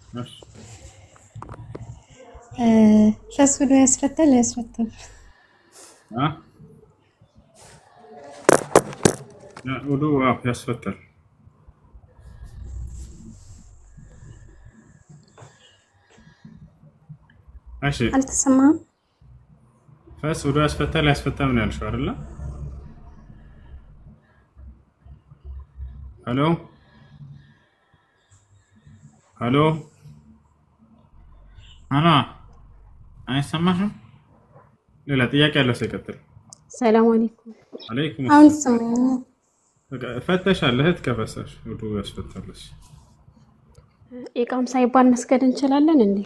ماشي. فاسود ويسفتل يسفتل. ها لا وضوء يسفتر. ماشي. هل تسمع؟ فاس وضوء يسفتر يسفتر من الشعر لا. الو الو انا አይሰማሽም? ሌላ ጥያቄ ያለው ሲቀጥል። ሰላም አለይኩም። አለይኩም አሁን ሰላም። ትሰማኛለህ? ፈተሻል እህት ከፈሳሽ ውዱእ ያስፈታለሽ። ኢቃም ሳይባል መስገድ እንችላለን እንዴ?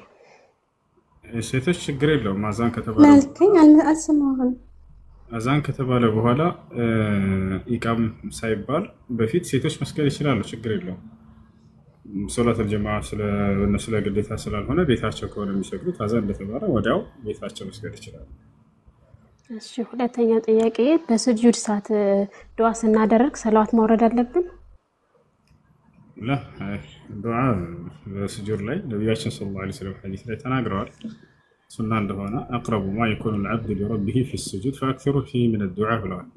ሴቶች ችግር የለውም። ምን አልከኝ? አልሰማሁም። አዛን ከተባለ በኋላ ኢቃም ሳይባል በፊት ሴቶች መስገድ ይችላሉ። ችግር የለውም። ሶላት አልጀማዓ እነሱ ላይ ግዴታ ስላልሆነ ቤታቸው ከሆነ የሚሰግዱት አዛን እንደተባለ ወዲያው ቤታቸው መስገድ ይችላሉ። እሺ፣ ሁለተኛ ጥያቄ በስጁድ ሰዓት ዱዓ ስናደርግ ሰላዋት ማውረድ አለብን? ላ ዱዓ በስጁድ ላይ ነቢያችን ሰለላሁ ዐለይሂ ወሰለም ሐዲስ ላይ ተናግረዋል። ሱና እንደሆነ አቅረቡ ማ የኩኑ ልዓብዱ ሊረቢሂ ፊ ስጁድ ፈአክሲሩ ፊሂ ሚነ ዱዓ ብለዋል።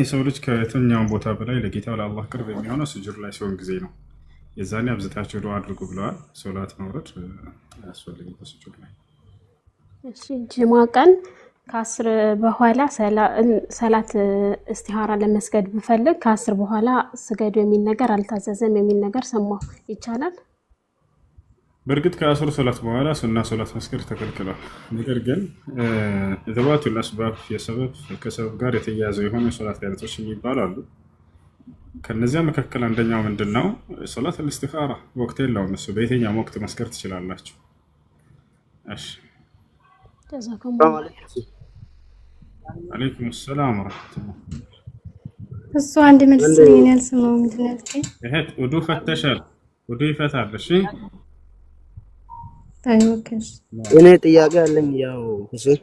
የሰው ልጅ ከየትኛውም ቦታ በላይ ለጌታው ለአላህ ቅርብ የሚሆነው ስጁድ ላይ ሲሆን ጊዜ ነው። የዛኔ አብዝታቸው ዱዓ አድርጉ ብለዋል። ሶላት ማውረድ አያስፈልግም በስጁድ ላይ። እሺ፣ ጅማ ቀን ከ10 በኋላ ሰላት እስቲሃራ ለመስገድ ብፈልግ ከ10 በኋላ ስገዱ የሚል ነገር አልታዘዘም የሚል ነገር ሰማሁ። ይቻላል? በእርግጥ ከአስር ሶላት በኋላ ሱና ሶላት መስገድ ተከልክሏል። ነገር ግን ዘዋቱል አስባብ ከሰበብ ጋር የተያያዘ የሆኑ የሶላት አይነቶች የሚባሉ አሉ። ከነዚያ መካከል አንደኛው ምንድን ነው? ሶላት አልእስቲኻራ ወቅት የለውም። እሱ በየትኛውም ወቅት መስገድ ትችላላችሁ። እሺ፣ አለይኩም ሰላም ወረሕመቱላህ። እሱ አንድ መልስ ነው ያልሰማው። ምንድን ነው ያልከኝ? እህት ውዱእ ፈተሻል። ውዱእ ይፈታል። እሺ፣ ታይወከሽ እኔ ጥያቄ አለኝ። ያው ሁሴን፣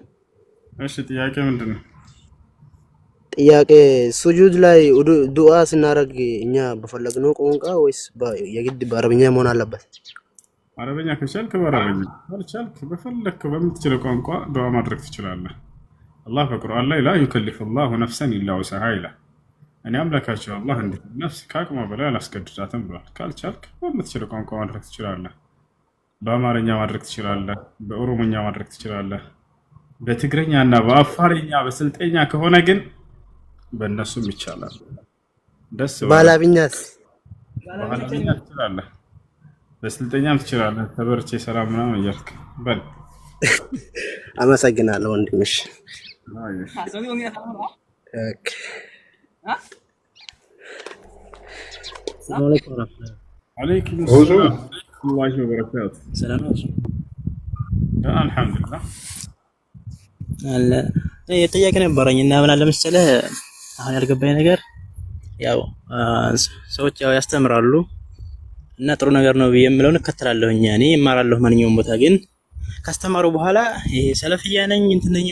እሺ፣ ጥያቄ ምንድን ነው? ጥያቄ ሱጁድ ላይ ዱዓ ስናደርግ እኛ በፈለግነው ቋንቋ ወይስ የግድ በአረብኛ መሆን አለበት? አረበኛ ከቻልክ በአረበኛ፣ ካልቻልክ በፈለግክ በምትችለው ቋንቋ ዱዓ ማድረግ ትችላለህ። አላህ በቁርአን ላይ ላ ዩከሊፍ ላሁ ነፍሰን ኢላ ውስዐሃ ይላል። እኔ አምላካቸው አላህ እንዲህ ነፍስ ከአቅሟ በላይ አላስገድዳትም ብሏል። ካልቻልክ በምትችለው ቋንቋ ማድረግ ትችላለህ። በአማርኛ ማድረግ ትችላለህ። በኦሮሞኛ ማድረግ ትችላለህ። በትግረኛ እና በአፋርኛ በስልጤኛ ከሆነ ግን በእነሱም ይቻላል። ደስ ባላብኛስ? በአማርኛ ትችላለህ፣ በስልጤኛም ትችላለህ። ተበርቼ ሰላም ምናምን እያልክ በል። አመሰግናለሁ ወንድምሽ። አለይኩም ሰላም ወራህመቱላሂ ወበረካቱ። ሰላም ነው። አልሐምዱሊላህ አለ የጥያቄ ነበረኝ እና ምን አለ መሰለህ፣ አሁን ያልገባኝ ነገር ያው ሰዎች ያው ያስተምራሉ እና ጥሩ ነገር ነው የምለውን እከተላለሁኝ። እኔ እማራለሁ ማንኛውም ቦታ፣ ግን ካስተማሩ በኋላ ይሄ ሰለፍያ ነኝ እንትን ነኝ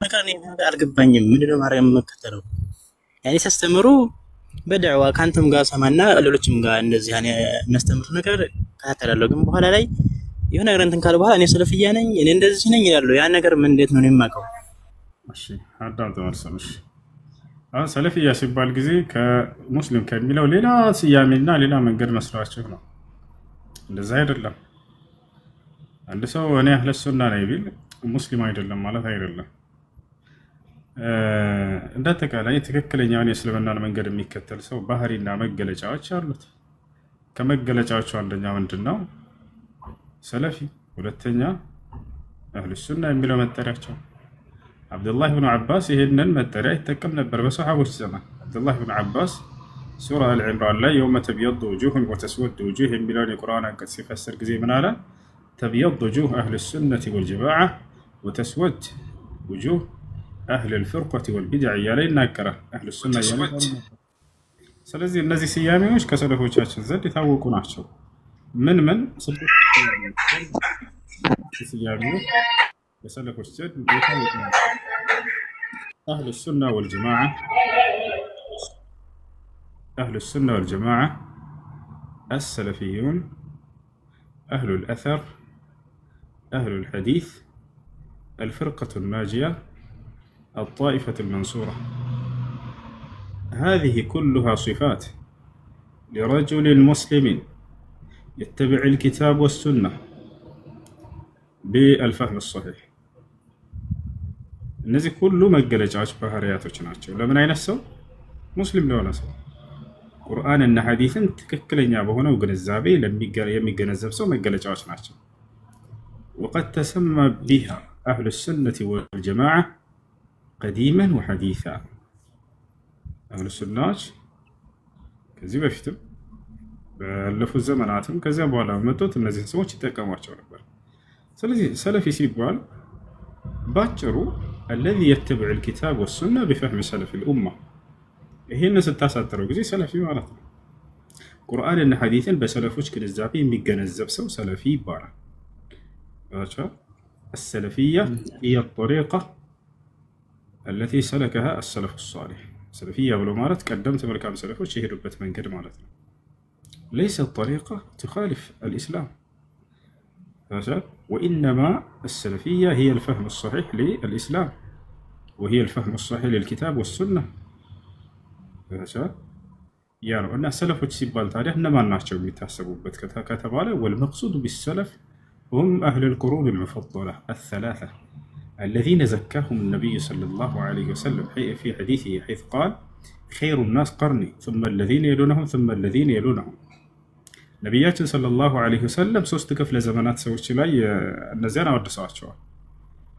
ነገር እኔ አልገባኝም። ምንድነው ማርያም የምከተለው? ያኔ ሲያስተምሩ በደዕዋ ካንተም ጋር ሰማና ሌሎችም ጋር እንደዚህ ያኔ የሚያስተምሩ ነገር እከታተላለሁ። ግን በኋላ ላይ የሆነ ነገር እንትን ካለ በኋላ እኔ ሰለፍያ ነኝ እኔ እንደዚህ ነኝ ይላሉ። ያ ነገር ምን እንዴት ነው የማውቀው? እሺ አዳም ተመርሰልሽ። አሁን ሰለፍያ ሲባል ጊዜ ከሙስሊም ከሚለው ሌላ ስያሜና ሌላ መንገድ መስሏችሁ ነው። እንደዛ አይደለም። አንድ ሰው እኔ አህለ ሱና ነኝ ቢል ሙስሊም አይደለም ማለት አይደለም። እንዳጠቃላይ ትክክለኛውን የእስልምናን መንገድ የሚከተል ሰው ባህሪና መገለጫዎች አሉት። ከመገለጫዎቹ አንደኛ ምንድን ነው? ሰለፊ፣ ሁለተኛ አህሉ ሱና የሚለው መጠሪያቸው። አብዱላህ ብኑ ዓባስ ይህንን መጠሪያ ይጠቀም ነበር በሰሓቦች ዘመን። አብዱላህ ብኑ ዓባስ ሱራ አልዕምራን ላይ የውመ ተብየዱ ውጁህን ወተስወዱ ውጁህ የሚለውን የቁርአን አንቀጽ ሲፈስር ጊዜ ምን አለ? ተብየዱ ውጁህ አህል ሱነቲ ወልጀማዓ ወተስወድ ውጁህ አህል ልፍርቀቲ ወልቢድዕ እያለ ይናገራል። አህል ሱና እያለ። ስለዚህ እነዚህ ስያሜዎች ከሰለፎቻችን ዘንድ የታወቁ ናቸው። ምን ስያሜዎች በሰለፎች ዘንድ የታወቁ ናቸው? አህል ሱና ወልጀማዓ أهل السنة والجماعة السلفيون أهل الأثر، أهل الحديث، الفرقة الناجية، الطائفة المنصورة. هذه كلها صفات لرجل مسلم يتبع الكتاب والسنة بالفهم الصحيح. እነዚህ ሁሉ መገለጫዎች ባህሪያቶች ናቸው። ለምን አይነት ሰው? ሙስሊም ለሆነ ሰው ቁርአን እና ሐዲስን ትክክለኛ በሆነው ግንዛቤ የሚገነዘብ ሰው መገለጫዎች ናቸው። وقد تسمى بها أهل السنة والجماعة قديما وحديثا. أهل السنة ከዚህ በፊትም ባለፉት ዘመናትም ከዚያ በኋላ መጥተው እነዚህን ሰዎች ይጠቀሟቸው ነበር። ስለዚህ ሰለፊ ሲባል ባጭሩ الذي يتبع الكتاب والسنة بفهم سلف الأمة. ይሄን ስታሳጥረው ጊዜ ሰለፊ ማለት ነው። ቁርአንና ሐዲስን በሰለፎች ግንዛቤ የሚገነዘብ ሰው ሰለፊ ይባላል። السلفية هي الطريقة التي سلكها السلف الصالح. سلفية ብሎ ማለት ቀደምት መልካም ሰለፎች የሄዱበት መንገድ ማለት ነው። ليس الطريقة تخالف الإسلام، وإنما السلفية هي الفهم الصحيح للإسلام، وهي الفهم الصحيح للكتاب والسنة. يعني أن السلف سيبال تاريخ إنما الناشر بيتحسبوا كتباله. والمقصود بالسلف هم أهل القرون المفضلة الثلاثة الذين زكاهم النبي صلى الله عليه وسلم في حديثه حيث قال خير الناس قرني ثم الذين يلونهم ثم الذين يلونهم. ነቢያችን ሰለላሁ ዐለይሂ ወሰለም ሶስት ክፍለ ዘመናት ሰዎች ላይ እነዚያን አወድሰዋቸዋል።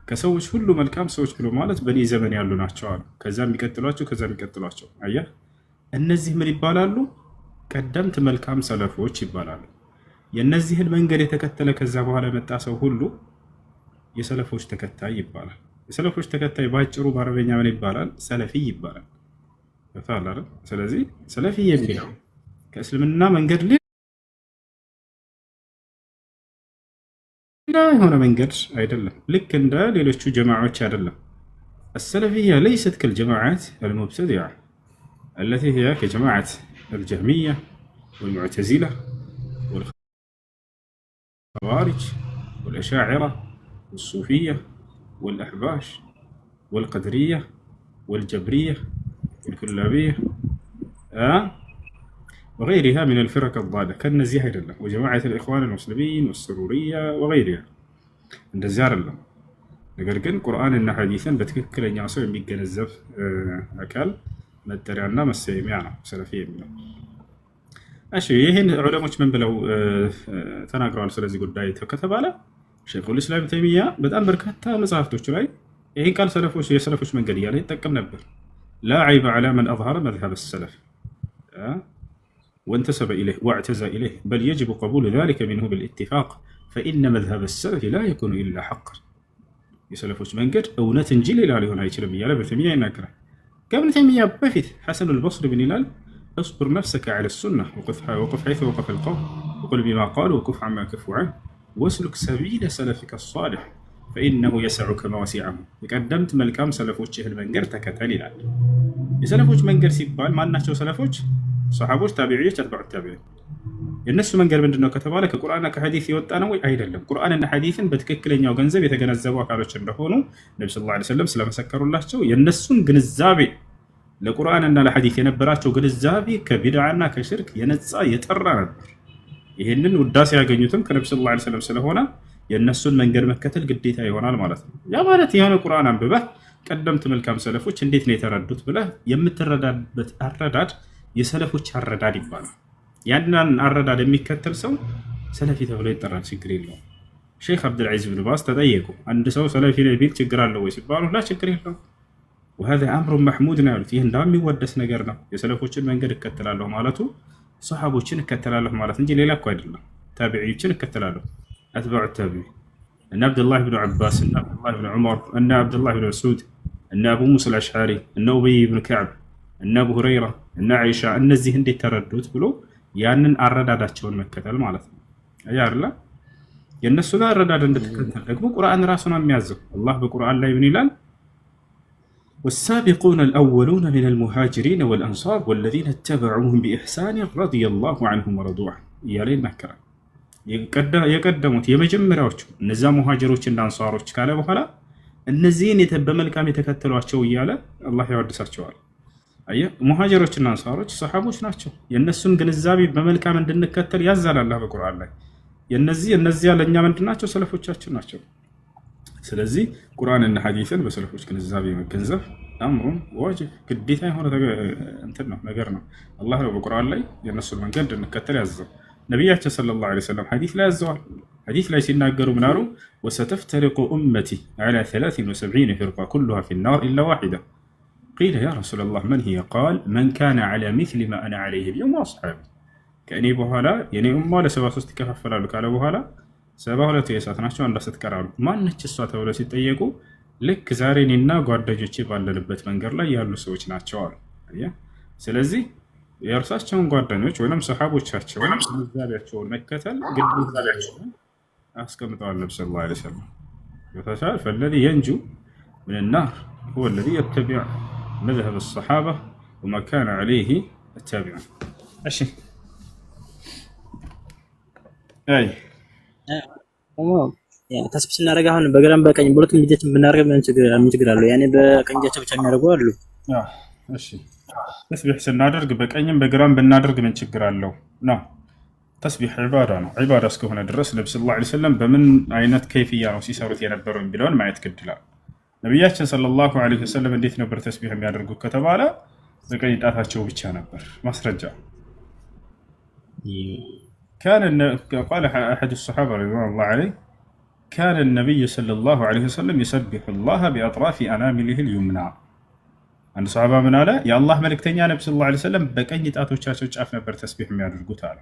ከሰዎች ሁሉ መልካም ሰዎች ብሎ ማለት በእኔ ዘመን ያሉ ናቸው አሉ። ከዛ የሚቀጥሏቸው ከዛ የሚቀጥሏቸው አየህ፣ እነዚህ ምን ይባላሉ? ቀደምት መልካም ሰለፎች ይባላሉ። የእነዚህን መንገድ የተከተለ ከዛ በኋላ የመጣ ሰው ሁሉ የሰለፎች ተከታይ ይባላል። የሰለፎች ተከታይ ባጭሩ በአረበኛ ምን ይባላል? ሰለፊ ይባላል። ስለዚህ ሰለፊ የሚለው ከእስልምና መንገድ የሆነ መንገድ አይደለም። ልክ እንደ ሌሎቹ ጀማዓዎች አይደለም። السلفية ليست كالجماعات المبتدعة التي هي كجماعة الجهمية والمعتزلة والخوارج والأشاعرة والصوفية والأحباش والقدرية والجبرية والكلابية وغيرها من الفرق الضالة كالنزيهة لله وجماعة الإخوان المسلمين والسرورية وغيرها عند الزار الله. لكن القرآن إن حديثا بتككل أن يعصر بيجنزف أكل متريعنا مسيميعنا سلفية منه. أشياء هن علماء من بلو تناقروا على سلزي قداية وكتب على شيخ الإسلام تيمية بدأ بركتها مصافتو شوي. إيه قال سلفوش يسلفوش من قليل يتكم نبر لا عيب على من أظهر مذهب السلف وانتسب إليه واعتزى إليه، بل يجب قبول ذلك منه بالاتفاق، فإن مذهب السلف لا يكون إلا حقا. يسلفوش منقر أو نتنجيل إلى هنا يشرب يالا بثمية ناكرة. قبل تيمية بفت حسن البصري بن هلال اصبر نفسك على السنة وقف حيث وقف القوم وقل بما قالوا وكف عما كفوا عنه واسلك سبيل سلفك الصالح فإنه يسعك ما وسعه. قدمت ملكام سلفوش المنقر تكتل الآن. يسلفوش منقر سيبال ما نحشو سلفوش صحابوش تابعية أتباع التابعين. الناس منقر من دنو كتبالة كقرآن كحديث يوتانا وي أيضا قرآن إن حديث بتككلين يو جنزب يتجنزبوا كارو شندهونو النبي صلى الله عليه وسلم سلام سكروا الله شو ينسون جنزابي لقرآن إن الحديث ينبراتو جنزابي كبدعنا كشرك ينزا يترى ይሄንን ውዳሴ ያገኙትም ከነብዩ ሰለላሁ ዐለይሂ ወሰለም ስለሆነ የነሱን መንገድ መከተል ግዴታ ይሆናል ማለት ነው። ያ ማለት የሆነ ቁርአን አንብበህ ቀደምት መልካም ሰለፎች እንዴት ነው የተረዱት ብለህ የምትረዳበት አረዳድ የሰለፎች አረዳድ ይባላል። ያንን አረዳድ የሚከተል ሰው ሰለፊ ተብሎ ይጠራል። ችግር የለውም። ሼክ አብዱልዓዚዝ ብን ባዝ ተጠየቁ፣ አንድ ሰው ሰለፊ ነው ቢል ችግር አለው ወይ ሲባሉ ላ ችግር የለውም وهذا امر محمود ነው ያሉት። ይህ እንዳውም የሚወደስ ነገር ነው። የሰለፎችን መንገድ እከተላለሁ ማለቱ ሰሃቦችን እከተላለሁ ማለት እንጂ ሌላ እኮ አይደለም። ታቢዒዎችን እከተላለሁ አትባዑ ታቢዒ እነ አብዱላህ ብን ዐባስ እና አብዱላህ ብን ዑመር እና አብዱላህ ብን መስዑድ እና አቡ ሙሳ አልአሽዓሪ እና ኡበይ ብን ከዕብ እና አቡ ሁረይራ እና አይሻ እነዚህ እንዴት ተረዱት ብሎ ያንን አረዳዳቸውን መከተል ማለት ነው። አያ አይደለ? የነሱን አረዳድ እንድትከተል ደግሞ ቁርአን ራሱ ነው የሚያዘው። አላህ በቁርአን ላይ ምን ይላል? والسابقون الأولون من المهاجرين والأنصار والذين اتبعوهم بإحسان رضي الله عنهم ورضوا عنه يالين مكرا የቀደሙት የመጀመሪያዎቹ እነዛ ሙሃጅሮችና አንሷሮች ካለ በኋላ እነዚህን በመልካም የተከተሏቸው እያለ አላህ ያወድሳቸዋል። አየህ ሙሃጅሮችና አንሷሮች ሰሃቦች ናቸው። የእነሱን ግንዛቤ በመልካም እንድንከተል ያዛል አላህ በቁርአን ላይ። እነዚያ ለእኛ ምንድን ናቸው? ሰለፎቻችን ናቸው። ስለዚህ ቁርአንና ሐዲስን በሰለፎች ግንዛቤ መገንዘብ አምሩን ዋጅብ ግዴታ የሆነ ነገር ነው። አላህ ነው በቁርአን ላይ የእነሱን መንገድ እንድንከተል ያዘው። ነቢያችን ሰለላሁ ዐለይሂ ወሰለም ሐዲስ ላይ ያዘዋል። ሐዲስ ላይ ሲናገሩ ምን አሉ? ወሰተፍተሪቁ ኡመቲ ዐላ 73 ፊርቃ ኩሉሃ ፊናር ኢላ ዋሂዳ ቂለ ያ ረሱለላህ መን ሂየ ቃል መን ካነ ዐላ ሚስሊ ማ አነ ዐለይሂ አልየውም ወአስሐቢ ከእኔ በኋላ የኔ ኡማ ለ73 ይከፋፈላሉ ካለ በኋላ 72 የእሳት ናቸው፣ አንዷ ስትቀራሉ። ማነች እሷ ተብለው ሲጠየቁ ልክ ዛሬ እኔና ጓደኞቼ ባለንበት መንገድ ላይ ያሉ ሰዎች ናቸው አሉ። ስለዚህ የእርሳቸውን ጓደኞች ወይም ሰሃቦቻቸውን ግንዛቤያቸውን መከተል ግዴታቸውን አስቀምጠዋል። ነብዩ ሰለላሁ ዐለይሂ ወሰለም ወተሻል ፈለዚ የንጁ ምን ናር هو الذي يتبع مذهب الصحابة وما كان عليه التابعون. እሺ አይ ተስቢህ ስናደርግ አሁን በግራም በቀኝ ሁለቱም እጃችን ብናደርግ ምን ችግር አለው? ያኔ በቀኝ እጃቸው ብቻ የሚያደርጉ አሉ። እሺ ተስቢህ ስናደርግ በቀኝም በግራም ብናደርግ ምን ችግር አለው? ነው ተስቢህ ዒባዳ ነው። ዒባዳ እስከሆነ ድረስ ነብዩ ሰለላሁ ዐለይሂ ወሰለም በምን አይነት ከይፍያ ነው ሲሰሩት የነበረው የሚለውን ማየት ግድ ይላል። ነቢያችን ሰለላሁ ዐለይሂ ወሰለም እንዴት ነበር ተስቢህ የሚያደርጉት ከተባለ በቀኝ ጣታቸው ብቻ ነበር። ማስረጃ قال أحد الصحابة رضوان الله عليه كان النبي صلى الله عليه وسلم يسبح الله بأطراف أنامله اليمنى. عند صحابة من على يا الله ملك تاني نبي صلى الله عليه وسلم بكين يتأتوا تشاشوا تشاف نبر تسبيح ميادرقوا تعالى.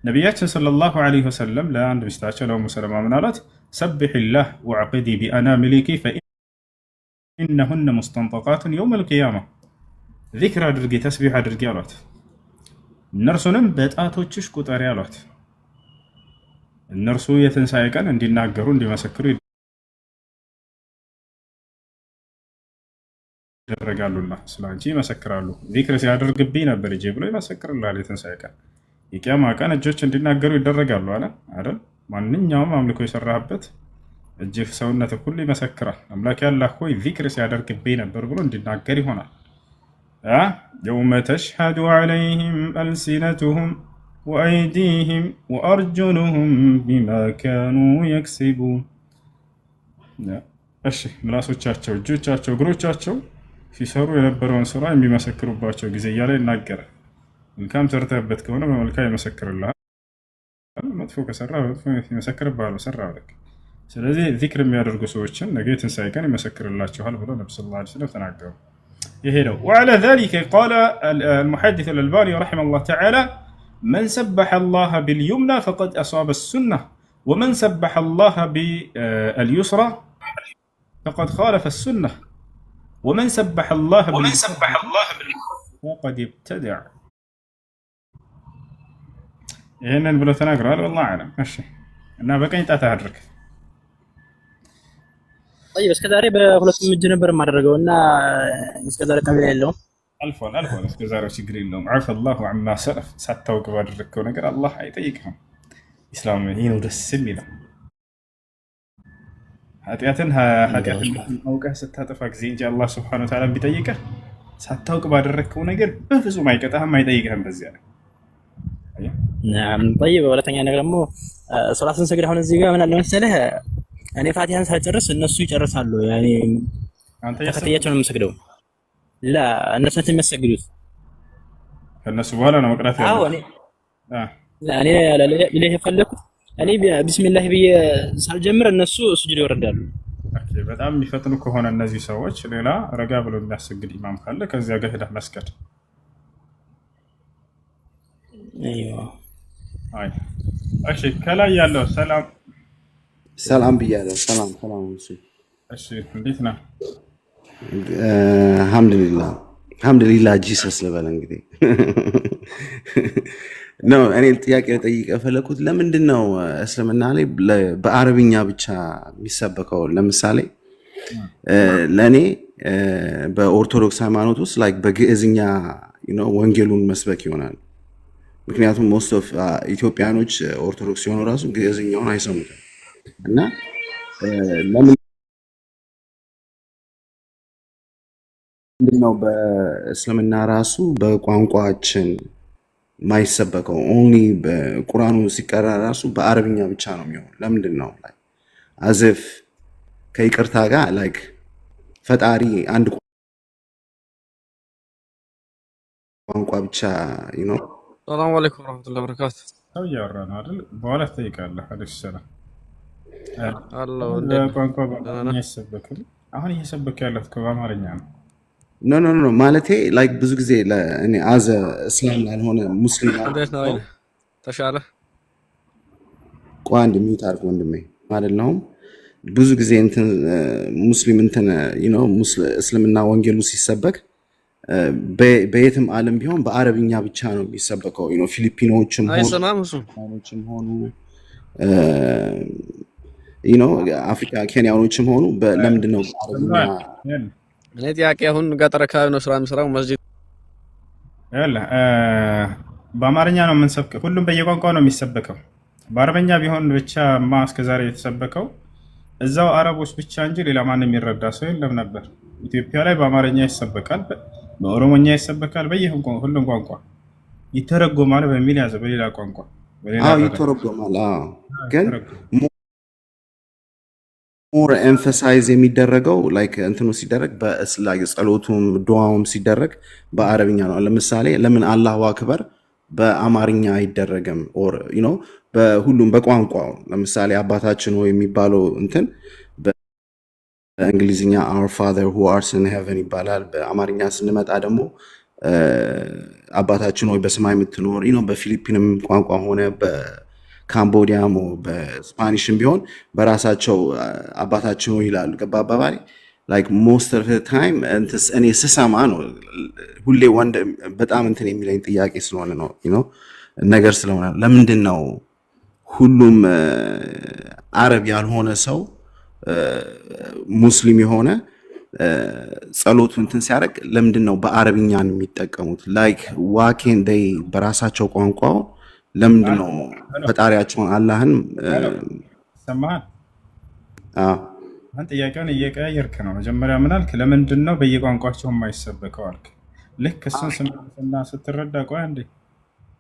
نبياتنا صلى الله عليه وسلم لا عند مستعشى لهم مسلمة من على سبح الله وعقدي بأناملك فإنهن مستنطقات يوم القيامة. ذكر أدرقي تسبيح أدرقي على እነርሱንም በጣቶችሽ ቁጠሪ አሏት። እነርሱ የትንሣኤ ቀን እንዲናገሩ እንዲመሰክሩ ይደረጋሉና ስላንቺ ይመሰክራሉ። ዚክር ሲያደርግብኝ ነበር እጄ ብሎ ይመሰክርልሃል። የትንሣኤ ቀን የቂያማ ቀን እጆች እንዲናገሩ ይደረጋሉ አለ አይደል? ማንኛውም አምልኮ የሰራህበት እጅህ ሰውነት ሁሉ ይመሰክራል። አምላክ ያላህ ሆይ ዚክር ሲያደርግብኝ ነበር ብሎ እንዲናገር ይሆናል። يوم تشهد عليهم ألسنتهم وأيديهم وأرجلهم بما كانوا يكسبون. እሺ ምላሶቻቸው፣ እጆቻቸው፣ እግሮቻቸው ሲሰሩ የነበረውን ስራ የሚመሰክሩባቸው ጊዜ እያለ ይናገራል። መልካም ሰርተህበት ከሆነ በመልካም ይመሰክርልሃል፣ መጥፎ ከሰራ በመጥፎ ይመሰክርብሃል በሰራው ልክ። ስለዚህ ዚክር የሚያደርጉ ሰዎችን ነገ የትንሣኤ ቀን ይመሰክርላቸዋል ብሎ ነብዩ ሰለላሁ ዐለይሂ ወሰለም ተናገሩ። وعلى ذلك قال المحدث الألباني رحمه الله تعالى من سبح الله باليمنى فقد أصاب السنة ومن سبح الله باليسرى فقد خالف السنة ومن سبح الله فقد ابتدع. هنا بلو تناقر والله أعلم. ماشي أنا بقى أنت أتحرك. طيب እስከ ዛሬ በሁለቱም እጅ ነበር የማደርገው እና እስከ ዛሬ ቀበሌ የለውም። አልፏል እስከ ዛሬው ችግር የለውም። عفى الله عما سلف ሳታውቅ ባደረግከው ነገር አላህ አይጠይቅህም። ኢስላም ይሄ ነው ደስ የሚለው። ኃጢአትን አውቀህ ስታጠፋ ጊዜ እንጂ አላህ ሱብሓነሁ ወተዓላ ቢጠይቅህ ሳታውቅ ባደረግከው ነገር በፍጹም አይቀጣህም፣ አይጠይቅህም። በዚያ ላይ طيب ሁለተኛ ነገር ደግሞ ሶላትን ሰግድ አሁን እዚህ ጋር ምን አለ መሰለህ እኔ ፋቲሃን ሳልጨርስ እነሱ ይጨርሳሉ። ያኔ አንተ ተከታያቸው ነው የምሰግደው። ላ እነሱ ናቸው የሚያሰግዱት። ከነሱ በኋላ ነው መቅራት ያለው። እኔ ለሌላ የፈለኩት እኔ ቢስሚላህ ብዬ ሳልጀምር እነሱ ሱጁድ ይወርዳሉ። ኦኬ በጣም የሚፈጥኑ ከሆነ እነዚህ ሰዎች ሌላ ረጋ ብሎ የሚያሰግድ ኢማም ካለ ከዚያ ጋር ሄደህ መስገድ። አይዋ አይ እሺ ከላይ ያለው ሰላም ብያለሁ። ሰላም እሺ እንዴት ነህ? አልሐምዱሊላህ ጂሰስ ልበል እንግዲህ ነው። እኔ ጥያቄ ልጠይቅ የፈለኩት ለምንድን ነው እስልምና ላይ በአረብኛ ብቻ የሚሰበከው? ለምሳሌ ለእኔ በኦርቶዶክስ ሃይማኖት ውስጥ ላይክ በግዕዝኛ ወንጌሉን መስበክ ይሆናል። ምክንያቱም ሞስት ኦፍ ኢትዮጵያኖች ኦርቶዶክስ የሆኑ ራሱ ግዕዝኛውን አይሰሙትም እና ለምንድን ነው በእስልምና ራሱ በቋንቋችን ማይሰበከው? ኦንሊ በቁርአኑ ሲቀራ ራሱ በአረብኛ ብቻ ነው የሚሆነው። ለምንድን ነው አዘፍ ከይቅርታ ጋር ላይክ ፈጣሪ አንድ ቋንቋ ብቻ ነው። ሰላም አለይኩም ወራህመቱላሂ ወበረካቱ። ሰው እያወራ ነው አይደል? በኋላ ትጠይቃለህ። አለይሂ ሰላም አላህ ቋንቋ በአማርኛ ይሰበካል። አሁን እየሰበክ ያለት በአማርኛ ነው። ኖ ኖ ኖ ማለቴ ላይክ ብዙ ጊዜ ለእኔ አዘ እስላም ላልሆነ ሙስሊም እንዴት ነው አይነ ተሻለ ቋንድ ሚውት አድርግ ወንድሜ ማለት ነው። ብዙ ጊዜ እንትን ሙስሊም እንትን እስልምና ወንጌሉ ሲሰበክ በየትም ዓለም ቢሆን በአረብኛ ብቻ ነው የሚሰበከው። ፊሊፒኖችም ሆኑ አፍሪካ ኬንያኖችም ሆኑ ለምንድን ነው በአረብኛ? እኔ ጥያቄ አሁን ገጠር አካባቢ ነው ስራ የምሰራው መስጂድ በአማርኛ ነው የምንሰብከው። ሁሉም በየቋንቋው ነው የሚሰበከው። በአረበኛ ቢሆን ብቻማ እስከዛሬ የተሰበከው እዛው አረቦች ብቻ እንጂ ሌላ ማንም የሚረዳ ሰው የለም ነበር። ኢትዮጵያ ላይ በአማርኛ ይሰበካል፣ በኦሮሞኛ ይሰበካል፣ ሁሉም ቋንቋ ይተረጎማል በሚል ያዘ። በሌላ ቋንቋ ይተረጎማል። ግን ሞር ኤምፋሳይዝ የሚደረገው ላይክ እንትኑ ሲደረግ ጸሎቱም ዱዓውም ሲደረግ በአረብኛ ነው። ለምሳሌ ለምን አላሁ አክበር በአማርኛ አይደረግም? ኦር በሁሉም በቋንቋው ለምሳሌ አባታችን ሆይ የሚባለው እንትን በእንግሊዝኛ our father who art in heaven ይባላል። በአማርኛ ስንመጣ ደግሞ አባታችን ሆይ በሰማይ የምትኖር በፊሊፒንም ቋንቋ ሆነ በካምቦዲያም በስፓኒሽም ቢሆን በራሳቸው አባታችን ሆይ ይላሉ። ገባ አባባሌ? ላይክ ሞስት ኦፍ ታይም እኔ ስሰማ ነው ሁሌ በጣም እንትን የሚለኝ ጥያቄ ስለሆነ ነው ነገር ስለሆነ ለምንድን ነው ሁሉም አረብ ያልሆነ ሰው ሙስሊም የሆነ ጸሎቱ እንትን ሲያደርግ ለምንድን ነው በአረብኛ የሚጠቀሙት? ላይክ ዋኬን ዴይ በራሳቸው ቋንቋ ለምንድን ነው ፈጣሪያቸውን አላህን ሰማህ? አሁን ጥያቄውን እየቀያየርክ ነው። መጀመሪያ ምን አልክ? ለምንድን ነው በየቋንቋቸው የማይሰበከው አልክ። ልክ እሱን ስመልስና ስትረዳ ቆይ አንዴ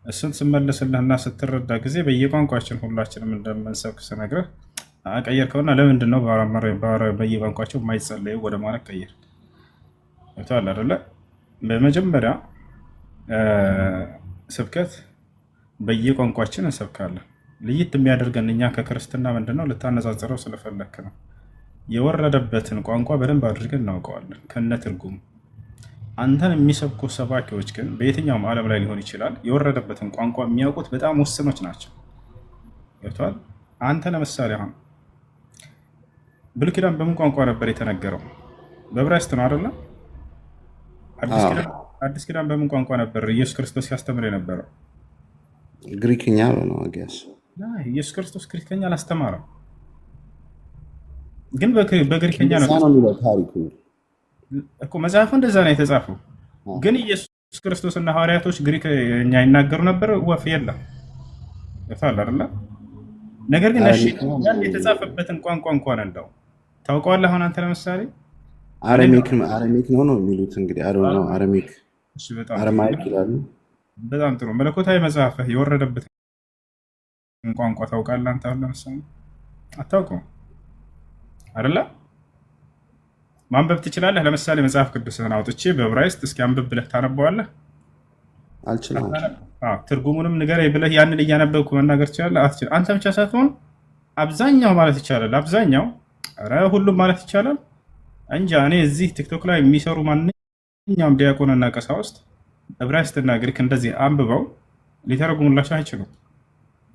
እሱን ስመልስልህና ስትረዳ ጊዜ በየቋንቋችን ሁላችንም እንደምንሰብክ ስነግርህ ቀየርከውና ለምንድን ነው በየቋንቋቸው የማይጸለዩ ወደ ማለት ቀየር ይታል አይደለ? በመጀመሪያ ስብከት በየቋንቋችን እንሰብካለን። ልይት የሚያደርገን እኛ ከክርስትና ምንድነው ልታነጻጽረው ስለፈለክ ነው። የወረደበትን ቋንቋ በደንብ አድርገን እናውቀዋለን ከነ ትርጉሙ። አንተን የሚሰብኩ ሰባኪዎች ግን በየትኛውም ዓለም ላይ ሊሆን ይችላል የወረደበትን ቋንቋ የሚያውቁት በጣም ውስኖች ናቸው። ገብቶሃል? አንተ ለምሳሌ አሁን ብሉይ ኪዳን በምን ቋንቋ ነበር የተነገረው? በዕብራይስጥ ነው አይደለ? አዲስ ኪዳን በምን ቋንቋ ነበር ኢየሱስ ክርስቶስ ሲያስተምር የነበረው? ግሪክኛ ነው አጋስ። ኢየሱስ ክርስቶስ ግሪክኛ አላስተማረም፣ ግን በግሪክኛ ነው ታሪኩ እኮ መጽሐፉ እንደዛ ነው የተጻፈው። ግን ኢየሱስ ክርስቶስ እና ሐዋርያቶች ግሪክኛ ይናገሩ ነበር? ወፍ የለም። ይፋል አይደለ? ነገር ግን የተጻፈበትን ቋንቋ እንኳን እንደው ታውቀዋለህ። አሁን አንተ ለምሳሌ አረሚክ ነው የሚሉት እንግዲህ ነው አረሚክ አረማይክ ይላሉ። በጣም ጥሩ። መለኮታዊ መጽሐፍህ የወረደበትን ቋንቋ ታውቃለህ አንተ? አሁን ለምሳሌ አታውቀውም አይደለ? ማንበብ ትችላለህ? ለምሳሌ መጽሐፍ ቅዱስህን አውጥቼ በዕብራይስጥ እስኪ አንብብ ብለህ ታነበዋለህ? አልችልም። ትርጉሙንም ንገረኝ ብለህ ያንን እያነበብኩ መናገር ትችላለህ? አትችልም። አንተ ብቻ ሳትሆን አብዛኛው ማለት ይቻላል፣ አብዛኛው ኧረ ሁሉም ማለት ይቻላል እንጃ። እኔ እዚህ ቲክቶክ ላይ የሚሰሩ ማንኛውም ዲያቆንና ቀሳውስት ዕብራይስጥና ግሪክ እንደዚህ አንብበው ሊተረጉሙላቸው አይችሉም።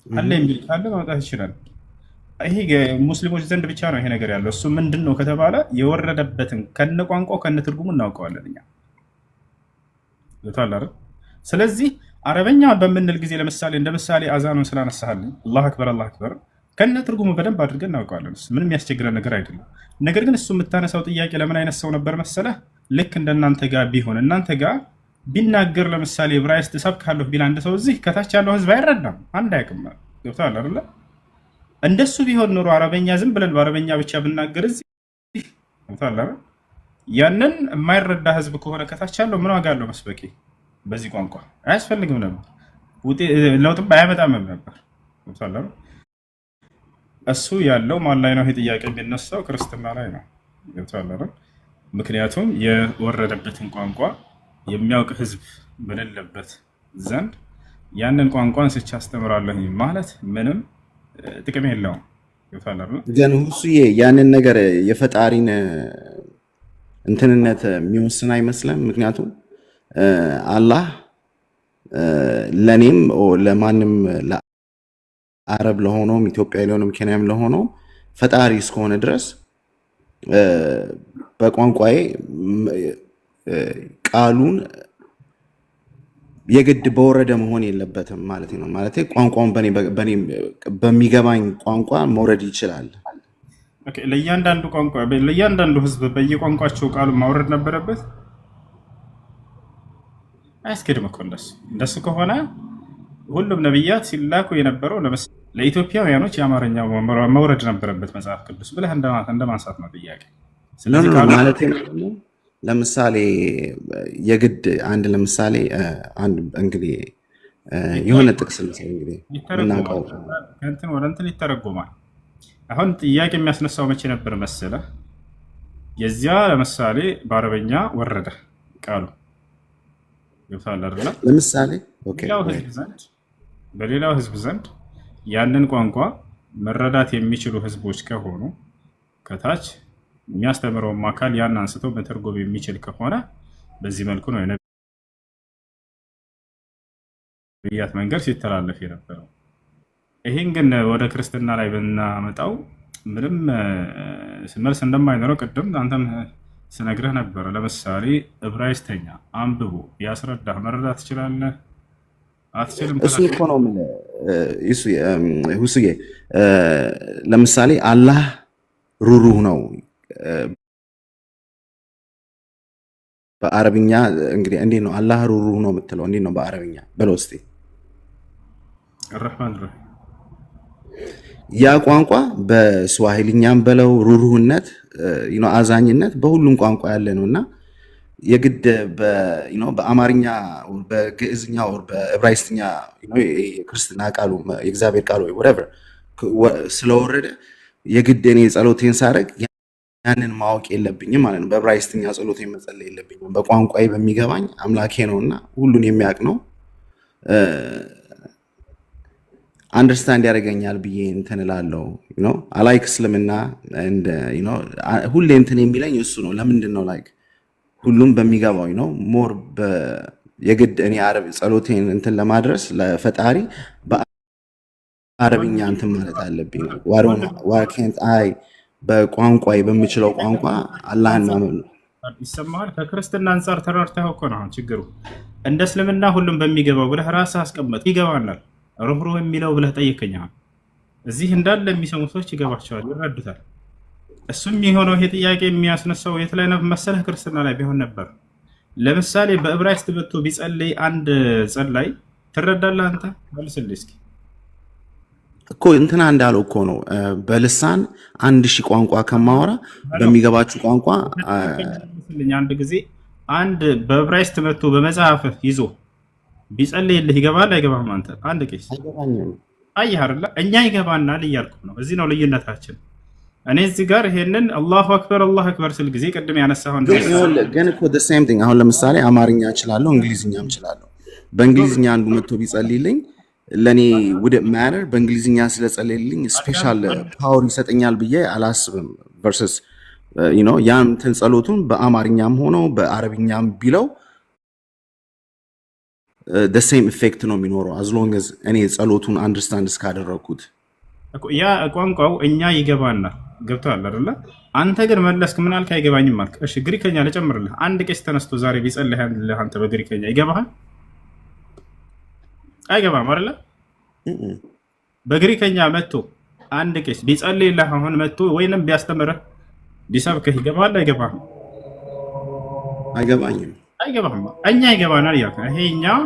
አለ የሚል ካለ ማውጣት ይችላል። ይሄ ሙስሊሞች ዘንድ ብቻ ነው ይሄ ነገር ያለው። እሱ ምንድን ነው ከተባለ የወረደበትን ከነ ቋንቋው ከነ ትርጉሙ እናውቀዋለን እኛ። ይታላል። ስለዚህ አረበኛ በምንል ጊዜ ለምሳሌ እንደ ምሳሌ አዛኑን ስላነሳህልኝ አላሁ አክበር አላሁ አክበር ከነ ትርጉሙ በደንብ አድርገን እናውቀዋለን። ምንም የሚያስቸግረን ነገር አይደለም። ነገር ግን እሱ የምታነሳው ጥያቄ ለምን አይነት ሰው ነበር መሰለህ? ልክ እንደናንተ ጋር ቢሆን እናንተ ጋር ቢናገር ለምሳሌ ዕብራይስጥ ሰብካለሁ ቢል አንድ ሰው እዚህ ከታች ያለው ህዝብ አይረዳም፣ አንድ አያውቅም። ገብቶሃል አይደለ? እንደሱ ቢሆን ኖሮ አረበኛ ዝም ብለን በአረበኛ ብቻ ብናገር እዚህ ገብቶሃል አይደል? ያንን የማይረዳ ህዝብ ከሆነ ከታች ያለው ምን ዋጋ አለው መስበኬ? በዚህ ቋንቋ አያስፈልግም ነበር፣ ለውጥም አያመጣም ነበር። ገብቶሃል አይደል? እሱ ያለው ማን ላይ ነው? ይሄ ጥያቄ የሚነሳው ክርስትና ላይ ነው። ገብቶሃል አይደል? ምክንያቱም የወረደበትን ቋንቋ የሚያውቅ ህዝብ በሌለበት ዘንድ ያንን ቋንቋ አንስቼ አስተምራለሁ ማለት ምንም ጥቅም የለውም። ገብቶሃል አይደል? ግን ሁሱዬ ያንን ነገር የፈጣሪን እንትንነት የሚወስን አይመስልም። ምክንያቱም አላህ ለኔም ለማንም ለአረብ ለሆነውም ኢትዮጵያዊ ለሆነም ኬንያም ለሆነው ፈጣሪ እስከሆነ ድረስ በቋንቋዬ ቃሉን የግድ በወረደ መሆን የለበትም ማለት ነው። ማለት ቋንቋውን በኔ በሚገባኝ ቋንቋ መውረድ ይችላል። ለእያንዳንዱ ቋንቋ ለእያንዳንዱ ህዝብ በየቋንቋቸው ቃሉን ማውረድ ነበረበት። አያስኬድም እኮ እንደሱ ከሆነ ሁሉም ነቢያት ሲላኩ የነበረው ለኢትዮጵያውያኖች የአማርኛ መውረድ ነበረበት መጽሐፍ ቅዱስ ብለህ እንደማንሳት ነው ጥያቄ። ስለዚህ ማለት ለምሳሌ የግድ አንድ ለምሳሌ እንግዲህ የሆነ ጥቅስ እንግዲህ እናውቀው ከእንትን ወደ እንትን ይተረጎማል። አሁን ጥያቄ የሚያስነሳው መቼ ነበር መሰለ? የዚያ ለምሳሌ በአረበኛ ወረደ ቃሉ ይወጣል አይደል? ለምሳሌ በሌላው ህዝብ ዘንድ ያንን ቋንቋ መረዳት የሚችሉ ህዝቦች ከሆኑ ከታች የሚያስተምረውም አካል ያን አንስቶ መተርጎም የሚችል ከሆነ በዚህ መልኩ ነው የነቢያት መንገድ ሲተላለፍ የነበረው። ይሄን ግን ወደ ክርስትና ላይ ብናመጣው ምንም መልስ እንደማይኖረው ቅድም አንተም ስነግረህ ነበረ። ለምሳሌ ዕብራይስጥኛ አንብቦ ያስረዳህ መረዳት ትችላለህ? አትችልም። እሱ እኮ ነው ሁስዬ። ለምሳሌ አላህ ሩሩህ ነው በአረብኛ እንግዲህ እንዴት ነው አላህ ሩሩህ ነው የምትለው? እንዴት ነው በአረብኛ በለው እስኪ። ረህማን ረሂም ያ ቋንቋ በስዋሂልኛም በለው ሩሩህነት አዛኝነት በሁሉም ቋንቋ ያለ ነው እና የግድ በአማርኛ በግዕዝኛ በዕብራይስጥኛ የክርስትና ቃሉ የእግዚአብሔር ቃሉ ወረቨር ስለወረደ የግድ እኔ ጸሎቴን ሳደርግ ያንን ማወቅ የለብኝም ማለት ነው። በዕብራይስጥኛ ጸሎቴን መጸለይ የለብኝም። በቋንቋዬ በሚገባኝ አምላኬ ነውና ሁሉን የሚያውቅ ነው አንደርስታንድ ያደርገኛል ብዬ እንትን እላለሁ። አላይክ እስልምና ሁሌ እንትን የሚለኝ እሱ ነው። ለምንድን ነው ላይክ ሁሉም በሚገባው ሞር የግድ እኔ ጸሎቴን እንትን ለማድረስ ለፈጣሪ በአረብኛ እንትን ማለት አለብኝ። ዋኬንት አይ በቋንቋዬ በምችለው ቋንቋ አላህን ማመን ይሰማሃል። ከክርስትና አንጻር ተረድተኸው እኮ ነው አሁን ችግሩ። እንደ እስልምና ሁሉም በሚገባው ብለህ ራስህ አስቀመጥ። ይገባናል ሩህሩህ የሚለው ብለህ ጠይቀኛል። እዚህ እንዳለ የሚሰሙ ሰዎች ይገባቸዋል፣ ይረዱታል። እሱም የሆነው ይሄ ጥያቄ የሚያስነሳው የት ላይ መሰለህ? ክርስትና ላይ ቢሆን ነበር። ለምሳሌ በዕብራይስጥ መጥቶ ቢጸልይ አንድ ጸላይ ትረዳለህ አንተ? መልስልኝ እስኪ። እኮ እንትና እንዳለው እኮ ነው በልሳን 1000 ቋንቋ ከማወራ በሚገባችሁ ቋንቋ አንድ ጊዜ አንድ በዕብራይስጥ መጥቶ በመጽሐፍ ይዞ ቢጸልይልህ ይገባል አይገባም? አንተ አንድ ቄስ አየህ አይደለ? እኛ ይገባናል እያልኩ ነው። እዚህ ነው ልዩነታችን። እኔ እዚህ ጋር ይሄንን አላሁ አክበር ስል ጊዜ ቅድም ያነሳሁን ግን እኮ the same thing። አሁን ለምሳሌ አማርኛ እችላለሁ፣ እንግሊዝኛም እችላለሁ። በእንግሊዝኛ አንዱ መጥቶ ቢጸልይልኝ ለኔ ውድ ማተር በእንግሊዝኛ ስለጸለይልኝ ስፔሻል ፓወር ይሰጠኛል ብዬ አላስብም። ቨርሰስ ያን እንትን ጸሎቱን በአማርኛም ሆኖ በአረብኛም ቢለው the same effect ነው የሚኖረው as long as እኔ ጸሎቱን አንደርስታንድ እስካደረኩት። ያ ቋንቋው እኛ ይገባናል። ገብቶሃል አይደለ? አንተ ግን መለስክ ምን አልክ? አይገባኝም አልክ። እሺ ግሪከኛ ልጨምርልህ። አንድ ቄስ ተነስቶ ዛሬ ቢጸልይልህ አንተ በግሪከኛ ይገባሃል? አይገባም አይደለ? በግሪከኛ መጥቶ አንድ ቄስ ቢጸልይልህ አሁን መጥቶ ወይንም ቢያስተምርህ ቢሰብክህ ይገባሃል? አይገባም? አይገባኝም። አይገባም። እኛ ይገባናል እያልክ ነው።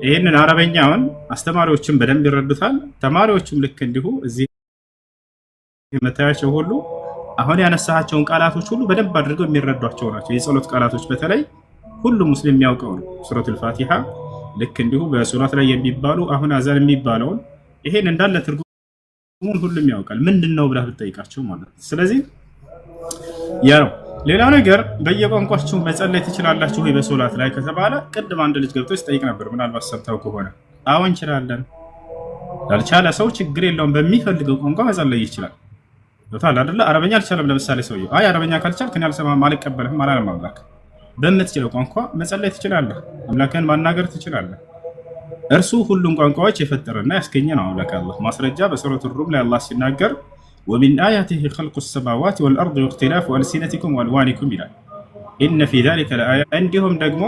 ይሄንን አረበኛውን አስተማሪዎችም በደንብ ይረዱታል። ተማሪዎችም ልክ እንዲሁ እዚህ የምታያቸው ሁሉ አሁን ያነሳቸውን ቃላቶች ሁሉ በደንብ አድርገው የሚረዷቸው ናቸው። የጸሎት ቃላቶች በተለይ ሁሉም ሙስሊም የሚያውቀው ነው። ሱረቱል ፋቲሃ ልክ እንዲሁ በሶላት ላይ የሚባሉ አሁን አዛን የሚባለውን ይሄን እንዳለ ትርጉሙን ሁሉም ያውቃል። ምንድነው ብለህ ብትጠይቃቸው ማለት ነው። ስለዚህ ያ ነው። ሌላው ነገር በየቋንቋችሁ መጸለይ ትችላላችሁ ወይ በሶላት ላይ ከተባለ ቅድም አንድ ልጅ ገብቶ ሲጠይቅ ነበር። ምናልባት ሰምተው ከሆነ አዎ እንችላለን። ያልቻለ ሰው ችግር የለውም፣ በሚፈልገው ቋንቋ መጸለይ ይችላል። ቶታል አይደለ? አረበኛ አልቻለም ለምሳሌ ሰውየው አይ አረበኛ ካልቻልክ እኔ አልሰማም አልቀበልህም አላለም አምላክ። በምትችለው ቋንቋ መጸለይ ትችላለህ፣ አምላክን ማናገር ትችላለህ። እርሱ ሁሉም ቋንቋዎች የፈጠረና ያስገኘ ነው አምላክ አላህ። ማስረጃ በሱረቱ ሩም ላይ አላህ ሲናገር ወሚን አያቲሂ ኸልቁ ሰማዋት ወልአርድ ወእክቲላፉ አልሲነቲኩም ወአልዋኒኩም ይላል። ኢነ ፊ ዛሊከ ለአያ፣ እንዲሁም ደግሞ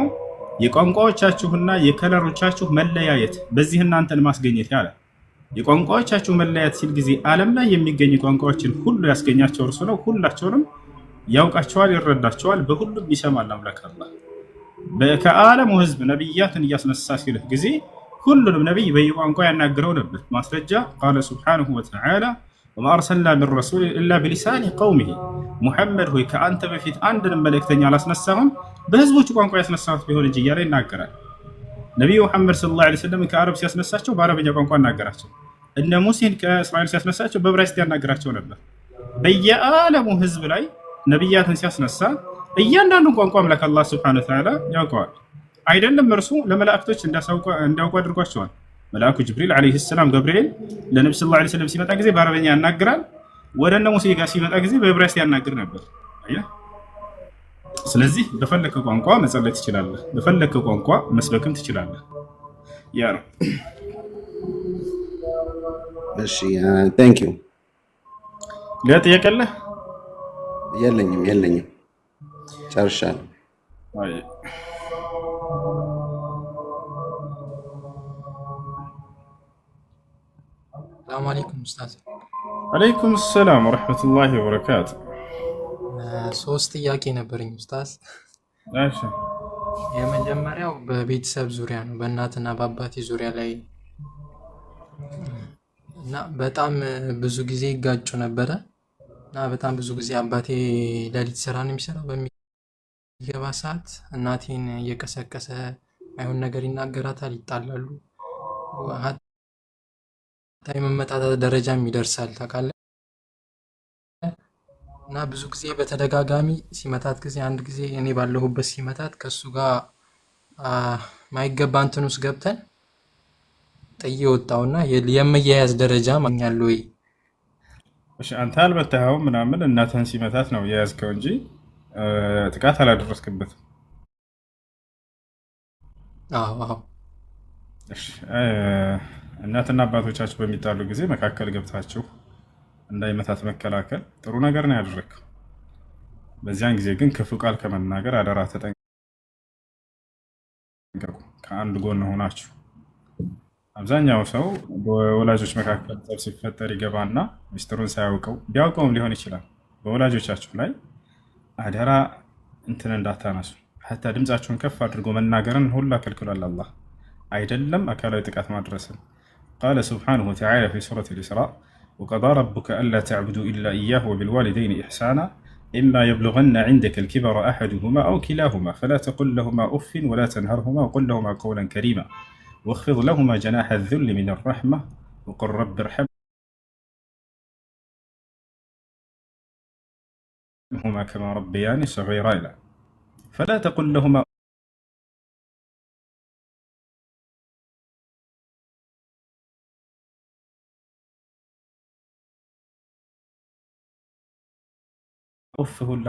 የቋንቋዎቻችሁና የከለሮቻችሁ መለያየት በዚህ እናንተን ማስገኘት ያለ የቋንቋዎቻችሁ መለያየት ሲል ጊዜ ዓለም ላይ የሚገኙ ቋንቋዎችን ሁሉ ያስገኛቸው እርሱ ነው። ሁላቸውንም ያውቃቸዋል፣ ይረዳቸዋል፣ በሁሉም ይሰማል አምላክ አላህ። ከዓለሙ ህዝብ ነቢያትን እያስነሳ ሲልህ ጊዜ ሁሉንም ነቢይ በየቋንቋ ያናግረው ነበር። ማስረጃ ቃለ ሱብሓነሁ ወተዓላ ወማ አርሰልና ሚን ረሱሊን ኢላ ቢሊሳኒ ቀውሚሂ፣ ሙሐመድ ሆይ ከአንተ በፊት አንድንም መልእክተኛ አላስነሳሁም በህዝቦቹ ቋንቋ ያስነሳሁት ቢሆን እንጂ እያለ ይናገራል። ነቢዩ ሙሐመድ ሰለላሁ ዐለይሂ ወሰለም ከአረብ ሲያስነሳቸው በአረበኛ ቋንቋ አናገራቸው። እነ ሙሴን ከእስራኤል ሲያስነሳቸው በዕብራይስጥ ያናገራቸው ነበር። በየዓለሙ ህዝብ ላይ ነቢያትን ሲያስነሳ እያንዳንዱን ቋንቋ አምላክ አላህ ሱብሓነሁ ወተዓላ ያውቀዋል። አይደለም እርሱ ለመላእክቶች እንዲያውቁ አድርጓቸዋል። መልአኩ ጅብሪል ዓለይሂ ሰላም ገብርኤል ለነብዩ ሰለላሁ ዐለይሂ ወሰለም ሲመጣ ጊዜ በአረበኛ ያናግራል። ወደ እነ ሙሴ ጋር ሲመጣ ጊዜ በዕብራይስጥ ያናግር ነበር። አየህ። ስለዚህ በፈለከው ቋንቋ መጸለይ ትችላለህ፣ በፈለከው ቋንቋ መስበክም ትችላለህ። ያ ነው። እሺ ቴንክ ዩ። ሌላ ጥያቄ አለ? የለኝም ጨርሻለሁ። አይ ሰላም አለይኩም ኡስታዝ። አለይኩም ሰላም ወረሕመቱላሂ ወበረካቱ። ሶስት ጥያቄ ነበረኝ ኡስታዝ። እሺ የመጀመሪያው በቤተሰብ ዙሪያ ነው፣ በእናትና በአባቴ ዙሪያ ላይ እና በጣም ብዙ ጊዜ ይጋጩ ነበረ እና በጣም ብዙ ጊዜ አባቴ ሌሊት ስራ ነው የሚሰራው። በሚገባ ሰዓት እናቴን እየቀሰቀሰ አይሆን ነገር ይናገራታል፣ ይጣላሉ። ሀታ የመመጣታት ደረጃም ይደርሳል ታውቃለህ። እና ብዙ ጊዜ በተደጋጋሚ ሲመታት ጊዜ አንድ ጊዜ እኔ ባለሁበት ሲመታት ከሱ ጋር ማይገባ እንትን ውስጥ ገብተን ጥዬ ወጣውና የመያያዝ ደረጃ ማግኛል ወይ? እሺ አንተ አልመታኸውም ምናምን እናትህን ሲመታት ነው የያዝከው እንጂ ጥቃት አላደረስክበትም። አዎ እሺ እናትና አባቶቻችሁ በሚጣሉ ጊዜ መካከል ገብታችሁ እንዳይመታት መከላከል ጥሩ ነገር ነው ያደረግከው። በዚያን ጊዜ ግን ክፉ ቃል ከመናገር አደራ ተጠንቀቁ። ከአንድ ጎን ሆናችሁ አብዛኛው ሰው በወላጆች መካከል ጠብ ሲፈጠር ይገባና ሚስጥሩን ሳያውቀው ቢያውቀውም ሊሆን ይችላል። በወላጆቻችሁ ላይ አደራ እንትን እንዳታነሱ፣ ሐታ ድምጻችሁን ከፍ አድርጎ መናገርን ሁላ ከልክሏል አላህ። አይደለም አካላዊ ጥቃት ማድረስን ቃለ ሱብሓነሁ ወተዓላ ፊ ሱረቲል ኢስራእ ወቀዳ ረቡከ አላ ተዕቡዱ ኢላ ኢያሁ ወቢልዋሊደይኒ ኢሕሳና ኢማ የብሉገነ ዒንደከ ልኪበረ አሐዱሁማ አው ኪላሁማ ፈላ ተቁል ለሁማ ኡፍን ወላ ተንሀርሁማ ወቁል ለሁማ ቀውለን ከሪማ ወኽፊድ ለሁማ ጀናሐ ዙሊ ሚነ ረሕማ ወቁል ረቢ ርሐምሁማ ከማ ረቢያኒ ሰጊራ ይላል። ፈላ ተቁል ለሁማ ኡፍ ሁላ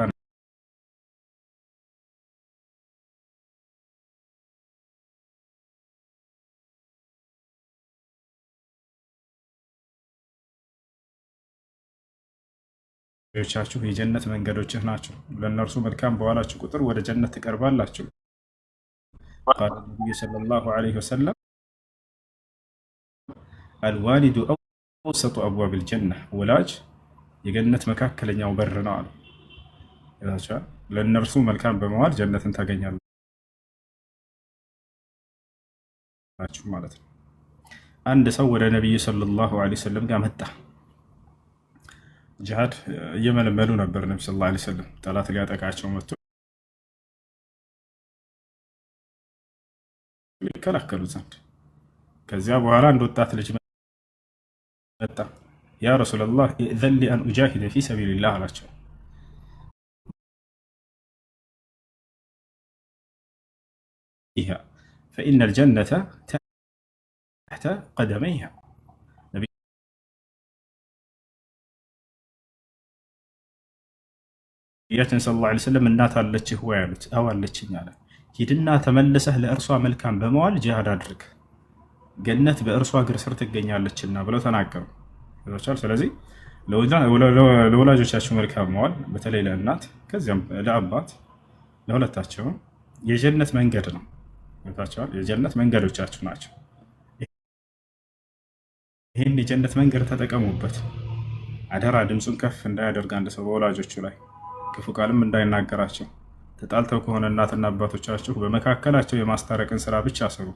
ቻችሁ የጀነት መንገዶችህ ናቸው። ለእነርሱ መልካም በዋላችሁ ቁጥር ወደ ጀነት ትቀርባላችሁ። ቃለ ነቢዩ ሰለላሁ ዐለይሂ ወሰለም አልዋሊዱ አውሰጡ አብዋቢል ጀና፣ ወላጅ የገነት መካከለኛው በር ነው አሉ። ለእነርሱ መልካም በመዋል ጀነትን ታገኛለህ። ልንገራችሁ ማለት ነው። አንድ ሰው ወደ ነቢዩ ሰለላሁ ዐለይሂ ወሰለም ጋር መጣ። ጂሃድ እየመለመሉ ነበር። ነቢ ሰለላሁ ዐለይሂ ወሰለም ጠላት ሊያጠቃቸው መጥቶ ሊከላከሉ ዘንድ። ከዚያ በኋላ አንድ ወጣት ልጅ መጣ። ያ ረሱለላህ ኢእዘን ሊ አን ኡጃሂደ ፊ ሰቢልላህ አላቸው። ፈኢነ ልጀነተ ተሕተ ቀደመይሃ ነቢያችን ሰለላሁ ዐለይሂ ወሰለም እናት አለችህ ወይ አሉት። አዎ አለችኝ አለ። ሂድና ተመልሰህ ለእርሷ መልካም በመዋል ጂሃድ አድርግ፣ ገነት በእርሷ እግር ስር ትገኛለችና ብለው ተናገሩ። ስለዚህ ለወላጆቻችሁ መልካም መዋል፣ በተለይ ለእናት ከዚያም ለአባት ለሁለታቸውም የጀነት መንገድ ነው። የጀነት መንገዶቻችሁ ናቸው። ይህን የጀነት መንገድ ተጠቀሙበት። አደራ ድምፁን ከፍ እንዳያደርግ አንድ ሰው በወላጆቹ ላይ ክፉ ቃልም እንዳይናገራቸው። ተጣልተው ከሆነ እናትና አባቶቻችሁ በመካከላቸው የማስታረቅን ስራ ብቻ ስሩ።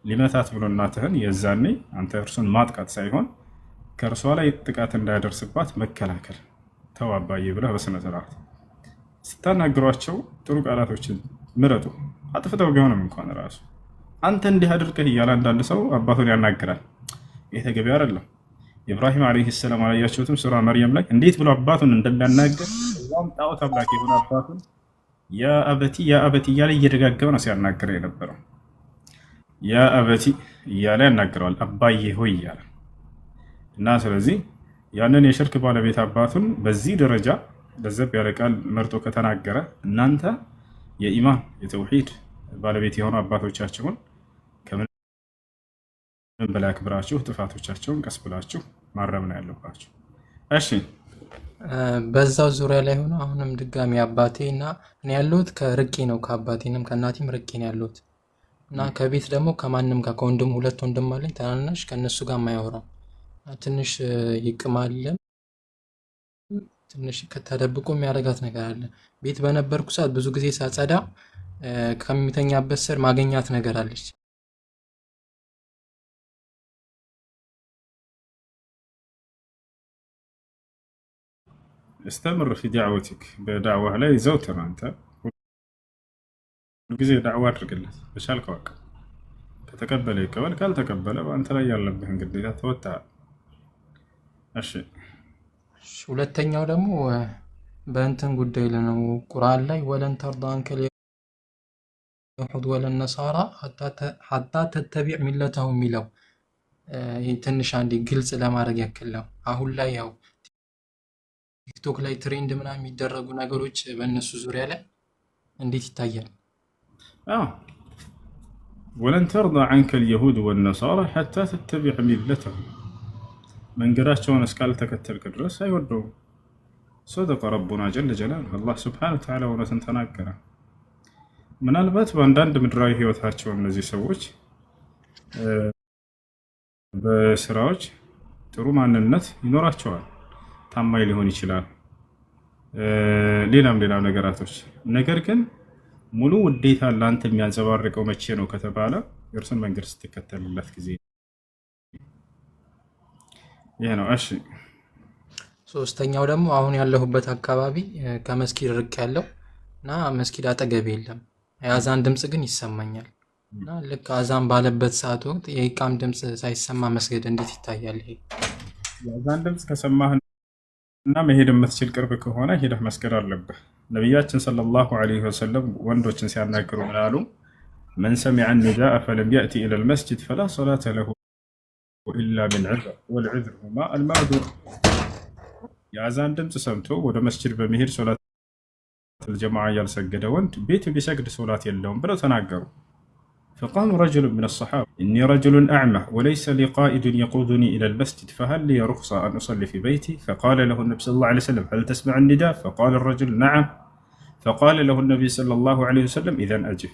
ሊመታት ብሎ እናትህን የዛኔ አንተ እርሱን ማጥቃት ሳይሆን ከእርሷ ላይ ጥቃት እንዳያደርስባት መከላከል። ተው አባዬ ብለህ በስነ ስርዓት ስታናግሯቸው ጥሩ ቃላቶችን ምረጡ። አጥፍተው ቢሆንም እንኳን ራሱ አንተ እንዲህ አድርገህ እያለ አንዳንድ ሰው አባቱን ያናግራል። ይህ ተገቢ አይደለም። ኢብራሂም ዓለይሂ ሰላም አላያችሁትም? ሱራ መርየም ላይ እንዴት ብሎ አባቱን እንደሚያናገር እዛም ጣዖት አምላክ የሆነ አባቱን ያ አበቲ ያ አበቲ እያለ እየደጋገመ ነው ሲያናግረው የነበረው። ያ አበቲ እያለ ያናግረዋል፣ አባዬ ሆይ እያለ እና ስለዚህ ያንን የሽርክ ባለቤት አባቱን በዚህ ደረጃ ለዘብ ያለ ቃል መርጦ ከተናገረ እናንተ የኢማን የተውሂድ ባለቤት የሆኑ አባቶቻችሁን ከምንም በላይ አክብራችሁ ጥፋቶቻቸውን ቀስ ብላችሁ ማረም ነው ያለባችሁ። እሺ በዛው ዙሪያ ላይ ሆኖ አሁንም ድጋሚ አባቴ እና እኔ ያለሁት ከርቄ ነው፣ ከአባቴንም ከእናቴም ርቄ ነው ያለሁት እና ከቤት ደግሞ ከማንም ጋር ከወንድም ሁለት ወንድም አለኝ ታናናሽ፣ ከእነሱ ጋር የማያወራም ትንሽ ይቅማልም ትንሽ ከተደብቆ የሚያደርጋት ነገር አለ። ቤት በነበርኩ ሰዓት ብዙ ጊዜ ሳጸዳ ከሚተኛበት ስር ማገኛት ነገር አለች። استمر في دعوتك بدعوة ላይ ዘውትር አንተ ሁሉ ጊዜ ዳዕዋ አድርግለት በቻልከው አቅም። ከተቀበለ ይቀበል፣ ካልተቀበለ በአንተ ላይ ያለብህን ግዴታ ተወጣ። እሺ ሁለተኛው ደግሞ በእንትን ጉዳይ ነው። ቁርአን ላይ ወለን ተርዳ አንከል የሁድ ወለን ነሳራ ሐታ ተተቢዕ ሚለተሁም የሚለው ትንሽ አንዴ ግልጽ ለማድረግ ያክል ነው። አሁን ላይ ያው ቲክቶክ ላይ ትሬንድ ምናምን የሚደረጉ ነገሮች በእነሱ ዙሪያ ላይ እንዴት ይታያል? ወለን ተርዳ አንከል የሁድ ወነሳራ ሐታ ተተቢዕ ሚለተሁም መንገዳቸውን እስካልተከተልክ ድረስ አይወደውም። ሰደቀ ረቡና ጀለ ጀላሉሁ አላህ ሱብሓነሁ ወተዓላ እውነትን ተናገረ። ምናልባት በአንዳንድ ምድራዊ ህይወታቸው እነዚህ ሰዎች በስራዎች ጥሩ ማንነት ይኖራቸዋል፣ ታማኝ ሊሆን ይችላል፣ ሌላም ነገራቶች። ነገር ግን ሙሉ ውዴታ ለአንተ የሚያንጸባርቀው መቼ ነው ከተባለ የእርሱን መንገድ ስትከተልለት ጊዜ ይሄ ነው። እሺ ሶስተኛው ደግሞ አሁን ያለሁበት አካባቢ ከመስጊድ ርቅ ያለው እና መስጊድ አጠገብ የለም። የአዛን ድምጽ ግን ይሰማኛል እና ልክ አዛን ባለበት ሰዓት ወቅት የኢቃም ድምጽ ሳይሰማ መስገድ እንዴት ይታያል? ይሄ የአዛን ድምጽ ከሰማህ እና መሄድ የምትችል ቅርብ ከሆነ ሄደህ መስገድ አለብህ። ነቢያችን ሰለላሁ ዐለይሂ ወሰለም ወንዶችን ሲያናግሩ ምን አሉ? መን ሰሚዐ ኒዳአ ፈለም የእቲ ኢለል መስጂድ ፈላ ሰላተ ለሁ ኢላ ቢልዑዝር ወልዑዝር ሁማ አልማዕዙር። የአዛን ድምፅ ሰምቶ ወደ መስጂድ በመሄድ ሶላት አልጀማዓ ያልሰገደ ወንድ ቤቱ ቢሰግድ ሶላት የለውም ብለው ተናገሩ። فقام رجل من الصحابة إني رجل أعمى وليس لي قائد يقودني إلى المسجد فهل لي رخصة أن أصلي في بيتي؟ فقال له النبي صلى الله عليه وسلم هل تسمع النداء؟ فقال الرجل نعم. فقال له النبي صلى الله عليه وسلم إذن أجب.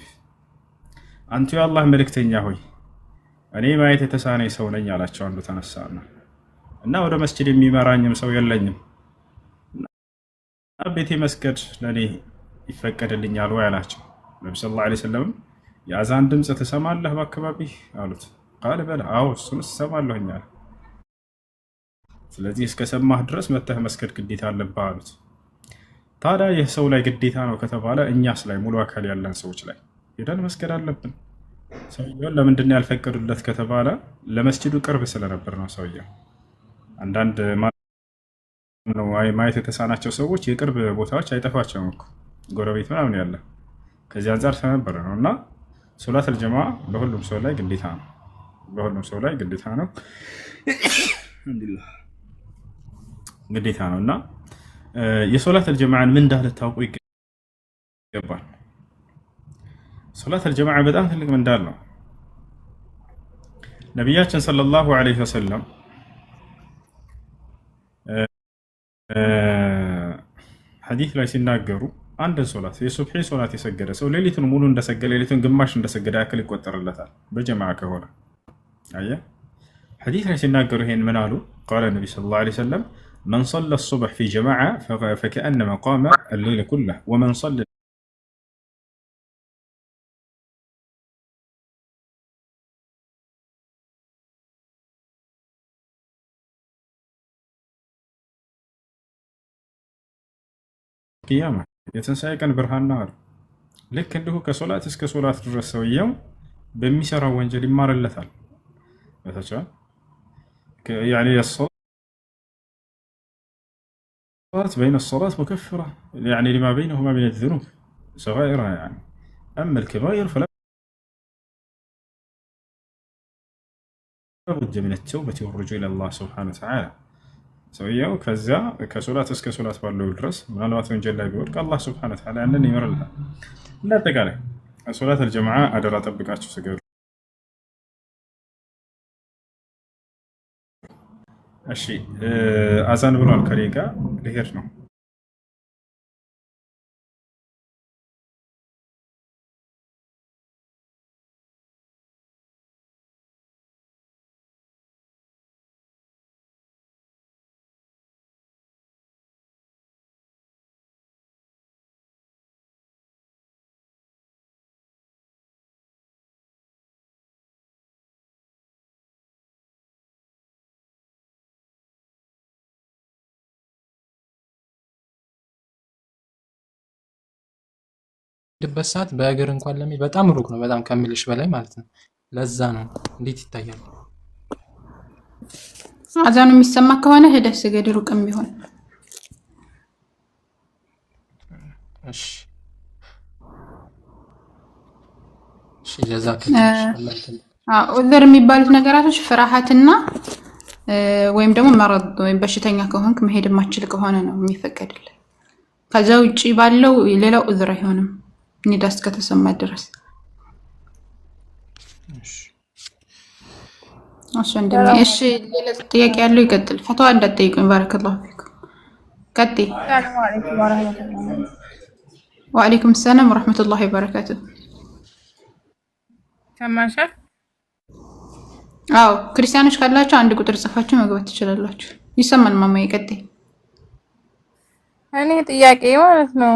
أنت يا الله ملكتني يا هوي እኔ ማየት የተሳነኝ ሰው ነኝ አላቸው። አንዱ ተነሳና እና ወደ መስጂድ የሚመራኝም ሰው የለኝም፣ ቤቴ መስገድ ለኔ ይፈቀድልኛል ወይ አላቸው። ነብዩ ሰለላሁ ዐለይሂ ወሰለም የአዛን ድምፅ ትሰማለህ በአካባቢ አሉት። ቃል በል አዎ እሱን እሰማለሁኝ አለ። ስለዚህ እስከሰማህ ድረስ መተህ መስገድ ግዴታ አለብህ አሉት። ታዲያ ይህ ሰው ላይ ግዴታ ነው ከተባለ እኛስ ላይ ሙሉ አካል ያለን ሰዎች ላይ ሄደን መስገድ አለብን። ሰውየውን ለምንድን ያልፈቀዱለት ከተባለ ለመስጂዱ ቅርብ ስለነበር ነው። ሰውየው አንዳንድ ማየት የተሳናቸው ሰዎች የቅርብ ቦታዎች አይጠፋቸውም እኮ ጎረቤት ምናምን ያለ ከዚህ አንጻር ስለነበረ ነው። እና ሶላት አልጀማዓ በሁሉም ሰው ላይ ግዴታ ነው። በሁሉም ሰው ላይ ግዴታ ነው ግዴታ ነው። እና የሶላት አልጀማዓን ምን እንዳለ ታውቁ ይገባል። ሶላት አልጀማዓ በጣም ትልቅ ምን እንዳለ ነው። ነቢያችን ሰለላሁ ዐለይሂ ወሰለም ሐዲስ ላይ ሲናገሩ አንድ ሶላት የሱብሒ ሶላት የሰገደ ሰው ሌሊቱን ሙሉ እንደሰገደ ሌሊቱን ግማሽ እንደሰገደ ያክል ይቆጠርለታል በጀማዓ ከሆነ። አየህ ሐዲስ ላይ ሲናገሩ ይሄን ምን አሉ? ቃለ ነቢ ሰለላሁ ዐለይሂ ወሰለም መን ሰለ ሱብሕ ፊ ጀማዓ ፈከአነማ ቃመ አለይለ ኩለህ ወመን ሰለ ቂያማ የትንሣኤ ቀን ብርሃን ነው አሉ። ልክ እንዲሁ ከሶላት እስከ ሶላት ድረስ ሰውየው በሚሰራው ወንጀል ይማርለታል። በተቻለ يعني الصلاة بين الصلاة مكفرة يعني لما بينهما من الذنوب صغائرها يعني أما الكبائر فلا بد من التوبة والرجوع إلى الله سبحانه وتعالى ሰውየው ከዛ ከሶላት እስከ ሶላት ባለው ድረስ ምናልባት ወንጀል ላይ ቢወድቅ አላህ ሱብሓነሁ ወተዓላ ያንን ይምርልሃል። እንዳጠቃላይ ሶላት አልጀማዓ አደራ ጠብቃችሁ ስገዱ። እሺ አዛን ብሏል። ከኔ ጋር ልሄድ ነው። ድበት ሰዓት በእግር እንኳን ለሚ በጣም ሩቅ ነው፣ በጣም ከምልሽ በላይ ማለት ነው። ለዛ ነው እንዴት ይታያል? አዛኑ የሚሰማ ከሆነ ሄደህ ስገድ፣ ሩቅም ቢሆን። እሺ እሺ ጀዛከላህ። ዑዝር የሚባሉት ነገራቶች ፍርሃትና ወይም ደግሞ መረድ ወይም በሽተኛ ከሆንክ መሄድ የማትችል ከሆነ ነው የሚፈቀድልህ። ከዛ ውጪ ባለው ሌላው ዑዝር አይሆንም ኒዳስ ከተሰማ ድረስ። እሺ ሌላ ጥያቄ ያለው ይቀጥል። ፈትዋ እንዳትጠይቁኝ። ባረከላሁ ፊኩም። ቀጥይ። ሰላም አለይኩም ወራህመቱላሂ። ወአለይኩም ሰላም ወራህመቱላሂ ወበረካቱ። ሰማሻል? አዎ ክርስቲያኖች ካላችሁ አንድ ቁጥር ጽፋችሁ መግባት ትችላላችሁ። ይሰማል ማማዬ? ቀጥይ። እኔ ጥያቄ ማለት ነው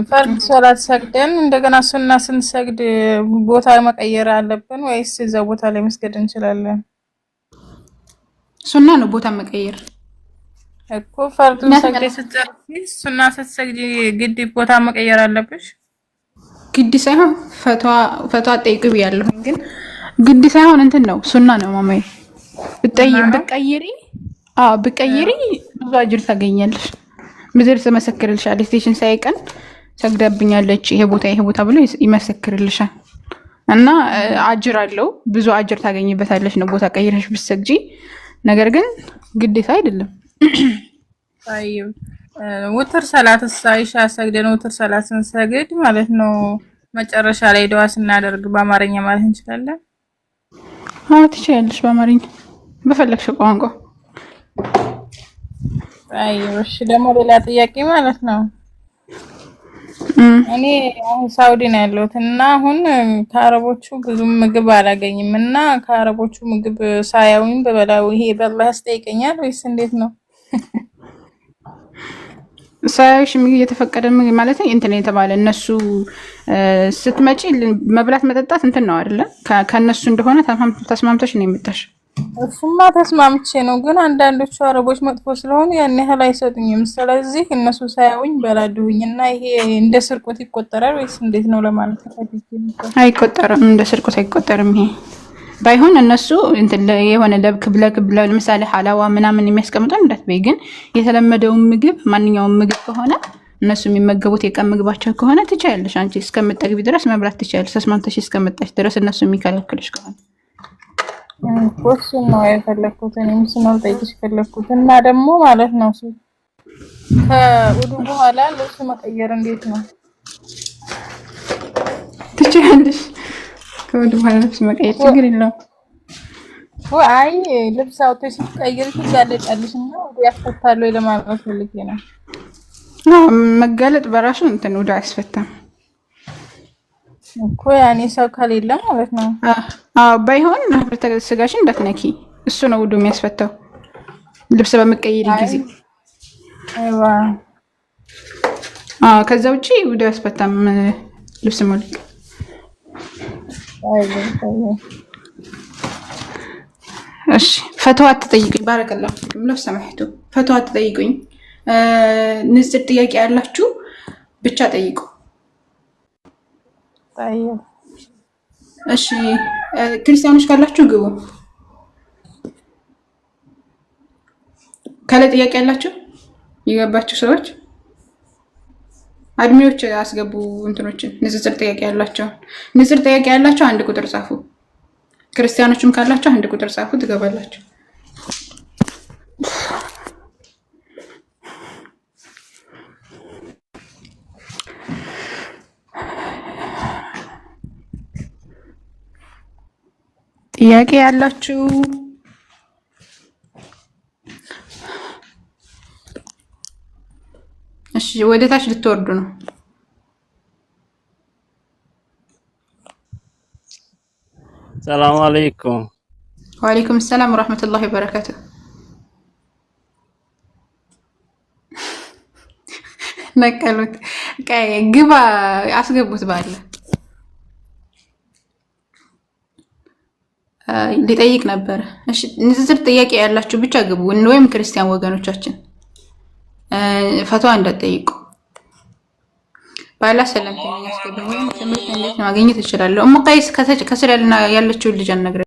ፈርድ ሶላት ሰግደን እንደገና ሱና ስንሰግድ ቦታ መቀየር አለብን ወይስ እዛው ቦታ ላይ መስገድ እንችላለን? ሱና ነው ቦታ መቀየር እኮ። ፈርድ ሰግደ ስትጨርሺ ሱና ስትሰግጂ ግድ ቦታ መቀየር አለብሽ? ግድ ሳይሆን ፈቷ ጠይቅ ብያለሁ፣ ግን ግድ ሳይሆን እንትን ነው ሱና ነው ማማዬ። ብትቀይሪ ብዙ አጅር ታገኛለሽ። ምድር ትመሰክርልሻለች። ስቴሽን ሳይቀን ሰግዳብኛለች ይሄ ቦታ ብሎ ይመሰክርልሻል። እና አጅር አለው፣ ብዙ አጅር ታገኝበታለች ነው ቦታ ቀይረሽ ብትሰግጂ። ነገር ግን ግዴታ አይደለም። طيب ውትር ሰላት ሳይሻ ሰግደን ውትር ሰላት ስንሰግድ ማለት ነው መጨረሻ ላይ ዱዓ ስናደርግ በአማርኛ ማለት እንችላለን? አዎ ትችያለሽ፣ በአማርኛ በፈለግሽ ቋንቋ። እሺ ደግሞ ሌላ ጥያቄ ማለት ነው እኔ አሁን ሳውዲ ነው ያለሁት እና አሁን ከአረቦቹ ብዙ ምግብ አላገኝም እና ከአረቦቹ ምግብ ሳያውኝ በበላው ይሄ በአላህ ያስጠይቀኛል ወይስ እንዴት ነው? ሳይሽ ምግብ እየተፈቀደ ምግብ ማለት እንትን የተባለ እነሱ ስትመጪ መብላት መጠጣት እንትን ነው አይደለ? ከነሱ እንደሆነ ተስማምተሽ ነው የመጣሽ። እሱማ ተስማምቼ ነው፣ ግን አንዳንዶቹ አረቦች መጥፎ ስለሆኑ ያን ያህል አይሰጡኝም። ስለዚህ እነሱ ሳያውኝ በላዱኝ እና ይሄ እንደ ስርቆት ይቆጠራል ወይስ እንዴት ነው ለማለት ነው? አይቆጠርም፣ እንደ ስርቆት አይቆጠርም። ይሄ ባይሆን እነሱ እንትን የሆነ ለክብ ለምሳሌ ሐላዋ ምናምን የሚያስቀምጠው እንዳትበይ፣ ግን የተለመደውን ምግብ ማንኛውም ምግብ ከሆነ እነሱ የሚመገቡት የቀን ምግባቸው ከሆነ ትችያለሽ። አንቺ እስከምትጠግቢ ድረስ መብላት ትችያለሽ፣ ተስማምተሽ እስከመጣሽ ድረስ እነሱ የሚከለክልሽ ከሆነ ወርሱ ነው የፈለኩት። እኔም ስኖር ጠይቅሽ ፈለኩት እና ደግሞ ማለት ነው ከውዱ በኋላ ልብስ መቀየር እንዴት ነው? ትችያለሽ። ከውዱ በኋላ ልብስ መቀየር ችግር የለውም። አይ ልብስ አውጥተሽ ስትቀይሪ ትጋለጫለሽ እና ውዱ ያስፈታል ወይ ለማለት ፈልጌ ነው። መጋለጥ በራሱ እንትን ውዱ አያስፈታም እኮ ያኔ ሰው ከሌለ ማለት ነው። ባይሆን ህብረተ ስጋሽን እንዳትነኪ፣ እሱ ነው ውዱ የሚያስፈታው ልብስ በመቀየር ጊዜ። አይዋ ከዛ ውጪ ውዱ አያስፈታም ልብስ ሞልቅ። እሺ ፈተዋ አትጠይቁኝ። ባረከላሁ ፊኩም ለው ሰማህቱ። ፈተዋ አትጠይቁኝ። ንጽር ጥያቄ ያላችሁ ብቻ ጠይቁ። እሺ ክርስቲያኖች ካላችሁ ግቡ። ካለ ጥያቄ ያላችሁ የገባችሁ ሰዎች አድሚዎች አስገቡ። እንትኖችን ንጽጽር ጥያቄ ያላችሁ አንድ ቁጥር ጻፉ። ክርስቲያኖችም ካላችሁ አንድ ቁጥር ጻፉ፣ ትገባላችሁ። ጥያቄ ያላችሁ እሺ፣ ወደ ታች ልትወርዱ ነው። ሰላም አለይኩም። ወአለይኩም ሰላም ወራህመቱላሂ ወበረካቱ። ነቀሉት። ግባ አስገቡት ባለ ሊጠይቅ ነበር። እሺ ንጽጽር ጥያቄ ያላችሁ ብቻ ግቡ፣ ወይም ክርስቲያን ወገኖቻችን ፈተዋ እንዳትጠይቁ። ባላ ሰላም ያስገቡ። ትምህርት እንዴት ማግኘት እችላለሁ? እሙ ቀይስ ከስር ያለችውን ልጅ አናግረኝ።